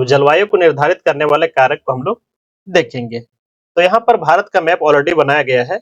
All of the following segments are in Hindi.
तो जलवायु को निर्धारित करने वाले कारक को हम लोग देखेंगे। तो यहाँ पर भारत का मैप ऑलरेडी बनाया गया है।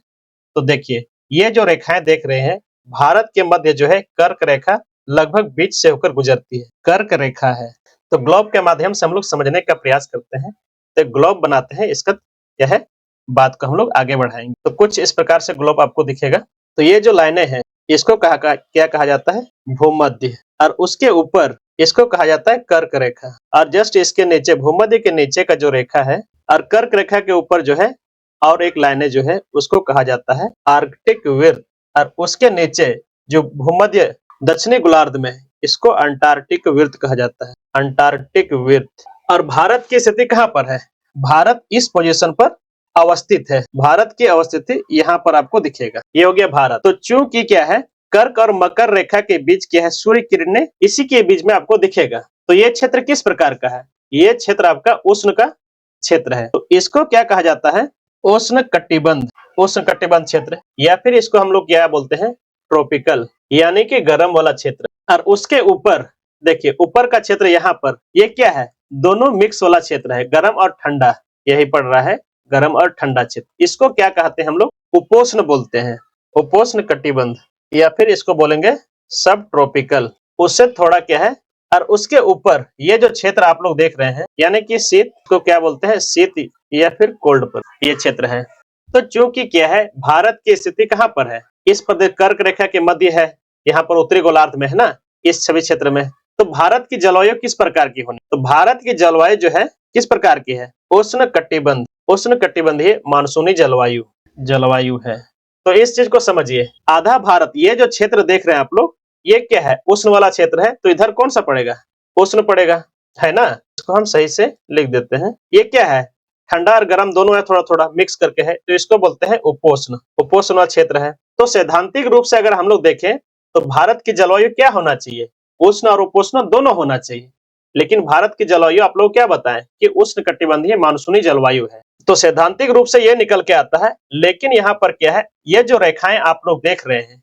तो देखिए, ये जो रेखाएं देख रहे हैं, भारत के मध्य जो है कर्क रेखा लगभग बीच से होकर गुजरती है। कर्क रेखा है। तो ग्लोब के माध्यम से हम लोग समझने का प्रयास करते हैं। तो ग्लोब बनाते हैं, इसका क्या है बात को हम लोग आगे बढ़ाएंगे। तो कुछ इस प्रकार से ग्लोब आपको दिखेगा। तो ये जो लाइनें हैं, इसको क्या कहा जाता है? भूमध्य। और उसके ऊपर इसको कहा जाता है कर्क रेखा। और जस्ट इसके नीचे, भूमध्य के नीचे का जो रेखा है और कर्क रेखा के ऊपर जो है और एक लाइनें जो है उसको कहा जाता है आर्कटिक वृत्त। और उसके नीचे जो भूमध्य दक्षिणी गोलार्ध में, इसको अंटार्कटिक वृत्त कहा जाता है। अंटार्कटिक वृत्त। और भारत की स्थिति कहाँ पर है? भारत इस पोजीशन पर अवस्थित है। भारत की अवस्थिति यहाँ पर आपको दिखेगा। ये हो गया भारत। तो चूंकि क्या है, कर्क और मकर रेखा के बीच क्या है, सूर्य किरणें इसी के बीच में आपको दिखेगा। तो ये क्षेत्र किस प्रकार का है? ये क्षेत्र आपका उष्ण का क्षेत्र है। तो इसको क्या कहा जाता है? उष्ण कटिबंध। उष्ण कटिबंध क्षेत्र, या फिर इसको हम लोग क्या बोलते हैं? ट्रॉपिकल, यानी कि गर्म वाला क्षेत्र। और उसके ऊपर देखिए, ऊपर का क्षेत्र यहाँ पर ये क्या है? दोनों मिक्स वाला क्षेत्र है, गर्म और ठंडा। यही पड़ रहा है, गर्म और ठंडा क्षेत्र। इसको क्या कहते हैं हम लोग? उपोष्ण बोलते हैं। उपोष्ण कटिबंध, या फिर इसको बोलेंगे सब ट्रॉपिकल। उससे थोड़ा क्या है, और उसके ऊपर ये जो क्षेत्र आप लोग देख रहे हैं, यानी कि शीत को क्या बोलते हैं? शीत या फिर कोल्ड पर ये क्षेत्र है। तो चूंकि क्या है, भारत की स्थिति कहाँ पर है? इस प्रदेश कर्क रेखा के मध्य है, यहाँ पर उत्तरी गोलार्ध में है ना, इस छवि क्षेत्र में। तो भारत की जलवायु किस प्रकार की होनी? तो भारत की जलवायु जो है किस प्रकार की है? उष्ण कटिबंध। उष्ण कटिबंधीय मानसूनी जलवायु जलवायु है। तो इस चीज को समझिए, आधा भारत, ये जो क्षेत्र देख रहे हैं आप लोग, ये क्या है? उष्ण वाला क्षेत्र है। तो इधर कौन सा पड़ेगा? उष्ण पड़ेगा, है ना। इसको हम सही से लिख देते हैं। ये क्या है? ठंडा और गर्म दोनों है, थोड़ा थोड़ा मिक्स करके है। तो इसको बोलते हैं उपोष्ण। उपोष्ण वाला क्षेत्र है। तो सैद्धांतिक रूप से अगर हम लोग देखें तो भारत की जलवायु क्या होना चाहिए? उष्ण और उपोष्ण दोनों होना चाहिए। लेकिन भारत की जलवायु आप लोग क्या बताएं कि उष्ण कटिबंधीय मानसूनी जलवायु है। तो सैद्धांतिक रूप से ये निकल के आता है। लेकिन यहाँ पर क्या है, ये जो रेखाएं आप लोग देख रहे हैं,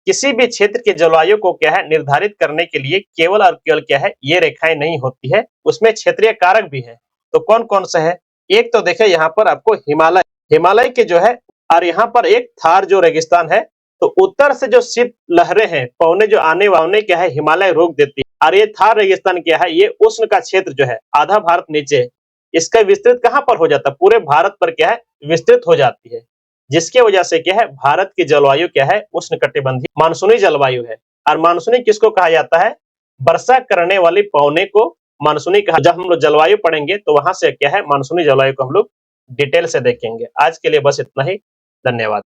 किसी भी क्षेत्र की जलवायु को क्या है निर्धारित करने के लिए केवल और केवल क्या है, ये रेखाएं नहीं होती है, उसमें क्षेत्रीय कारक भी है। तो कौन कौन से है? एक तो देखे यहाँ पर आपको हिमालय, हिमालय के जो है, और यहाँ पर एक थार जो रेगिस्तान है। तो उत्तर से जो शीत लहरें हैं, पवने जो आने वाने क्या है, हिमालय रोक देती है। और ये थार रेगिस्तान क्या है, ये उष्ण का क्षेत्र जो है, आधा भारत नीचे, इसका विस्तृत कहाँ पर हो जाता है? पूरे भारत पर क्या है, विस्तृत हो जाती है। जिसके वजह से क्या है, भारत की जलवायु क्या है, उष्ण कटिबंधीय मानसूनी जलवायु है। और मानसूनी किसको कहा जाता है? वर्षा करने वाली पवने को मानसूनी कहा। जब हम लोग जलवायु पढ़ेंगे तो वहां से क्या है, मानसूनी जलवायु को हम लोग डिटेल से देखेंगे। आज के लिए बस इतना ही। धन्यवाद।